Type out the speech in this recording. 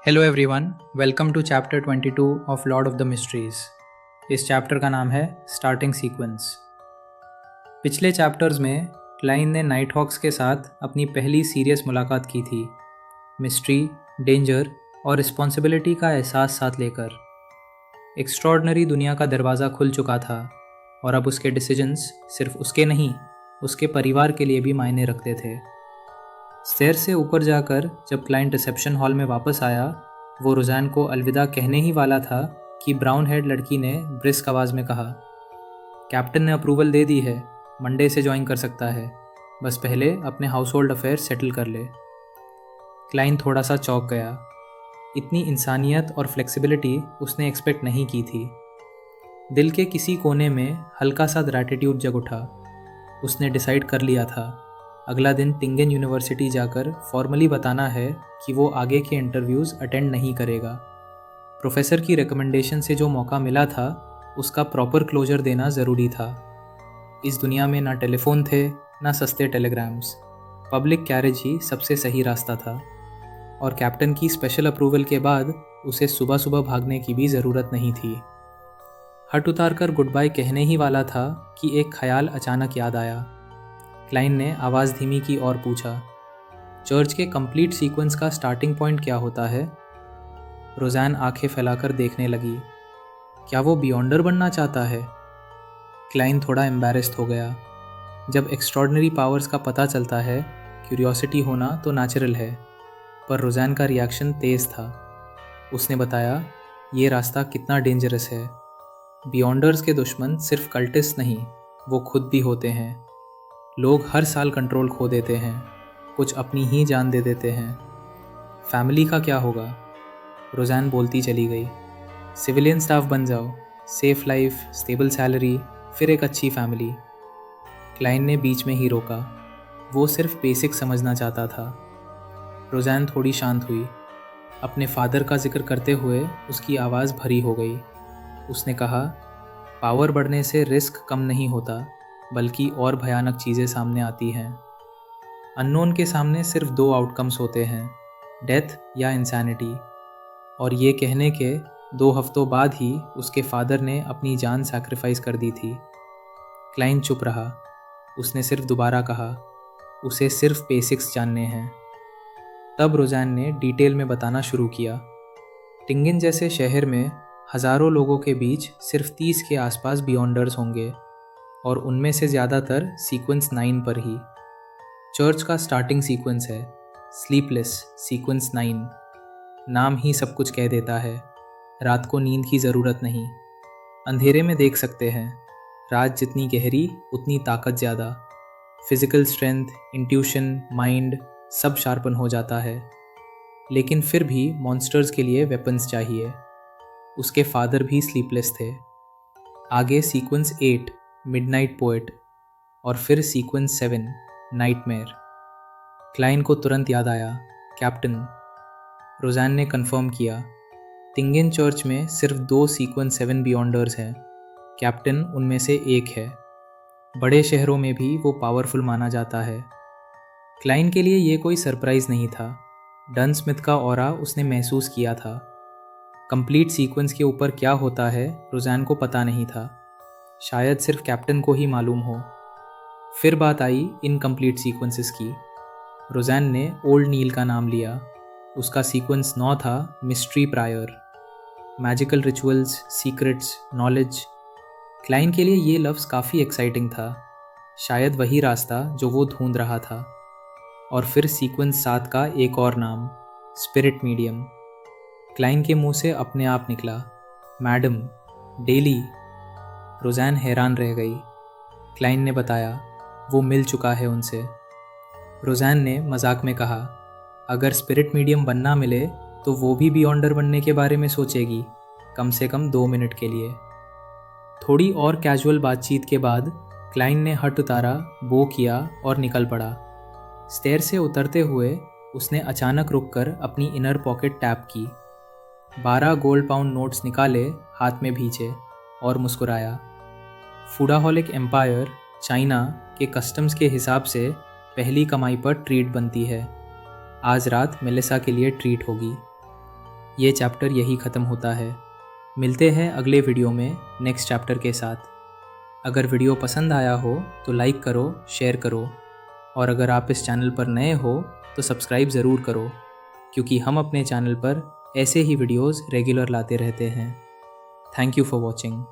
Hello everyone, welcome to chapter 22 of Lord of the Mysteries. इस चैप्टर का नाम है स्टार्टिंग सीक्वेंस। पिछले चैप्टर्स में क्लाइन ने नाइट हॉक्स के साथ अपनी पहली सीरियस मुलाकात की थी, मिस्ट्री, डेंजर और रिस्पॉन्सिबिलिटी का एहसास साथ लेकर। एक्स्ट्रॉर्डनरी दुनिया का दरवाज़ा खुल चुका था और अब उसके डिसीजंस सिर्फ उसके नहीं, उसके परिवार के लिए भी मायने रखते थे। स्टेयर से ऊपर जाकर जब क्लाइंट रिसेप्शन हॉल में वापस आया, वो रोज़ैन को अलविदा कहने ही वाला था कि ब्राउन हेड लड़की ने ब्रिस्क आवाज़ में कहा, कैप्टन ने अप्रूवल दे दी है, मंडे से ज्वाइन कर सकता है, बस पहले अपने हाउस होल्ड अफेयर सेटल कर ले। क्लाइंट थोड़ा सा चौंक गया। इतनी इंसानियत और फ्लेक्सिबिलिटी उसने एक्सपेक्ट नहीं की थी। दिल के किसी कोने में हल्का सा ग्रैटिट्यूड जग उठा। उसने डिसाइड कर लिया था, अगला दिन टिंगन यूनिवर्सिटी जाकर फॉर्मली बताना है कि वो आगे के इंटरव्यूज़ अटेंड नहीं करेगा। प्रोफेसर की रिकमेंडेशन से जो मौका मिला था, उसका प्रॉपर क्लोजर देना ज़रूरी था। इस दुनिया में ना टेलीफोन थे, ना सस्ते टेलीग्राम्स। पब्लिक कैरेज ही सबसे सही रास्ता था। और कैप्टन की स्पेशल अप्रूवल के बाद उसे सुबह सुबह भागने की भी ज़रूरत नहीं थी। हट उतार कर गुड बाय कहने ही वाला था कि एक ख्याल अचानक याद आया। क्लाइन ने आवाज़ धीमी की और पूछा, चर्च के कंप्लीट सीक्वेंस का स्टार्टिंग पॉइंट क्या होता है? रोज़ैन आंखें फैलाकर देखने लगी। क्या वो बियॉन्डर बनना चाहता है? क्लाइन थोड़ा एम्बैरेस्ड हो गया। जब एक्स्ट्रॉर्डनरी पावर्स का पता चलता है, क्यूरियोसिटी होना तो नेचुरल है, पर रोज़ैन का रिएक्शन तेज़ था। उसने बताया, ये रास्ता कितना डेंजरस है। बियॉन्डर्स के दुश्मन सिर्फ कल्टिस्ट नहीं, वो खुद भी होते हैं। लोग हर साल कंट्रोल खो देते हैं, कुछ अपनी ही जान दे देते हैं। फैमिली का क्या होगा? रोज़ैन बोलती चली गई, सिविलियन स्टाफ बन जाओ, सेफ लाइफ, स्टेबल सैलरी, फिर एक अच्छी फैमिली। क्लाइन ने बीच में ही रोका। वो सिर्फ बेसिक समझना चाहता था। रोज़ैन थोड़ी शांत हुई। अपने फादर का जिक्र करते हुए उसकी आवाज़ भरी हो गई। उसने कहा, पावर बढ़ने से रिस्क कम नहीं होता, बल्कि और भयानक चीज़ें सामने आती हैं। अननोन के सामने सिर्फ दो आउटकम्स होते हैं, डेथ या इंसैनिटी। और ये कहने के 2 हफ्तों बाद ही उसके फादर ने अपनी जान सैक्रिफाइस कर दी थी। क्लाइन चुप रहा। उसने सिर्फ दोबारा कहा, उसे सिर्फ बेसिक्स जानने हैं। तब रोज़ैन ने डिटेल में बताना शुरू किया। टिंगन जैसे शहर में हज़ारों लोगों के बीच सिर्फ 30 के आसपास बियॉन्डर्स होंगे, और उनमें से ज़्यादातर सीक्वेंस 9 पर ही। चर्च का स्टार्टिंग सीक्वेंस है स्लीपलेस सीक्वेंस 9। नाम ही सब कुछ कह देता है। रात को नींद की ज़रूरत नहीं, अंधेरे में देख सकते हैं। रात जितनी गहरी उतनी ताकत ज़्यादा। फिज़िकल स्ट्रेंथ, इंट्यूशन, माइंड सब शार्पन हो जाता है। लेकिन फिर भी मॉन्स्टर्स के लिए वेपन्स चाहिए। उसके फादर भी स्लीपलेस थे। आगे सीक्वेंस 8 मिडनाइट पोएट, और फिर सीक्वेंस 7 नाइटमेयर। क्लाइन को तुरंत याद आया, कैप्टन। रोज़ैन ने कंफर्म किया, टिंगन चर्च में सिर्फ 2 सीक्वेंस 7 बियॉन्डर्स हैं। कैप्टन उनमें से एक है। बड़े शहरों में भी वो पावरफुल माना जाता है। क्लाइन के लिए ये कोई सरप्राइज़ नहीं था। डन स्मिथ का ऑरा उसने महसूस किया था। कंप्लीट सीक्वेंस के ऊपर क्या होता है, रोज़ैन को पता नहीं था। शायद सिर्फ कैप्टन को ही मालूम हो। फिर बात आई इनकम्प्लीट सीक्वेंसेस की। रोज़ैन ने ओल्ड नील का नाम लिया। उसका सीक्वेंस 9 था mystery pryer. Magical rituals, secrets, knowledge. Klein के लिए ये लफ्ज़ काफ़ी एक्साइटिंग था। शायद वही रास्ता जो वो ढूंढ रहा था। और फिर सीक्वेंस 7 का एक और नाम, स्पिरिट मीडियम। क्लाइन के मुंह से अपने आप निकला, मैडम, डेली। रोज़ैन हैरान रह गई। क्लाइन ने बताया, वो मिल चुका है उनसे। रोज़ैन ने मजाक में कहा, अगर स्पिरिट मीडियम बनना मिले तो वो भी बियॉन्डर बनने के बारे में सोचेगी, कम से कम 2 मिनट के लिए। थोड़ी और कैजुअल बातचीत के बाद क्लाइन ने हट उतारा, बो किया और निकल पड़ा। स्टेयर से उतरते हुए उसने अचानक रुककर अपनी इनर पॉकेट टैप की। 12 गोल्ड पाउंड नोट्स निकाले, हाथ में भींचे और मुस्कुराया। फूडाहॉलिक एम्पायर, चाइना के कस्टम्स के हिसाब से पहली कमाई पर ट्रीट बनती है। आज रात मेलिसा के लिए ट्रीट होगी। ये चैप्टर यही ख़त्म होता है। मिलते हैं अगले वीडियो में नेक्स्ट चैप्टर के साथ। अगर वीडियो पसंद आया हो तो लाइक करो, शेयर करो, और अगर आप इस चैनल पर नए हो तो सब्सक्राइब ज़रूर करो, क्योंकि हम अपने चैनल पर ऐसे ही वीडियोज़ रेगुलर लाते रहते हैं। Thank you for watching.